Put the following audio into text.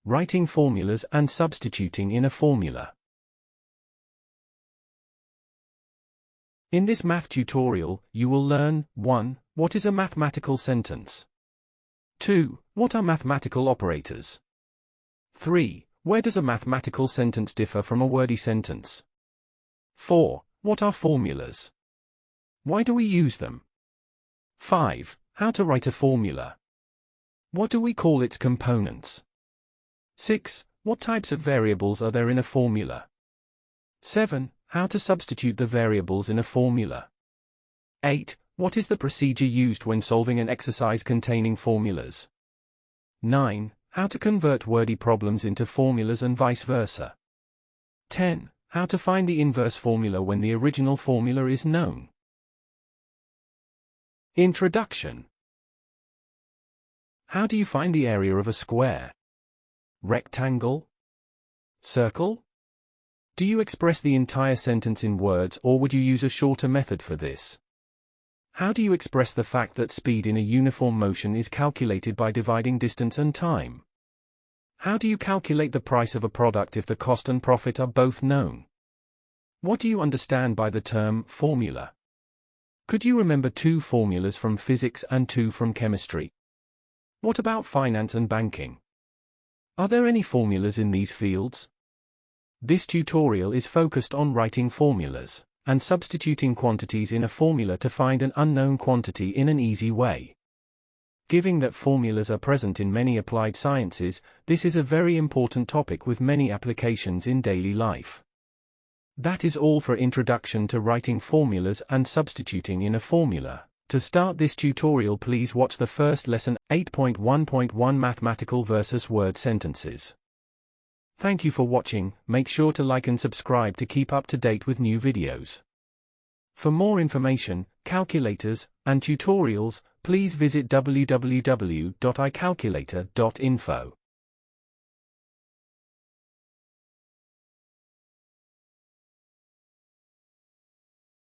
Writing formulas and substituting in a formula. In this math tutorial, you will learn 1. What is a mathematical sentence? 2. What are mathematical operators? 3. Where does a mathematical sentence differ from a wordy sentence? 4. What are formulas? Why do we use them? 5. How to write a formula. What do we call its components? 6. What types of variables are there in a formula? 7. How to substitute the variables in a formula. 8. What is the procedure used when solving an exercise containing formulas? 9. How to convert wordy problems into formulas and vice versa. 10. How to find the inverse formula when the original formula is known. Introduction. How do you find the area of a square? Rectangle? Circle? Do you express the entire sentence in words, or would you use a shorter method for this? How do you express the fact that speed in a uniform motion is calculated by dividing distance and time? How do you calculate the price of a product if the cost and profit are both known? What do you understand by the term formula? Could you remember 2 formulas from physics and 2 from chemistry? What about finance and banking? Are there any formulas in these fields? This tutorial is focused on writing formulas and substituting quantities in a formula to find an unknown quantity in an easy way. Given that formulas are present in many applied sciences, this is a very important topic with many applications in daily life. That is all for introduction to writing formulas and substituting in a formula. To start this tutorial, please watch the first lesson, 8.1.1 Mathematical versus Word Sentences. Thank you for watching. Make sure to like and subscribe to keep up to date with new videos. For more information, calculators, and tutorials, please visit www.icalculator.info.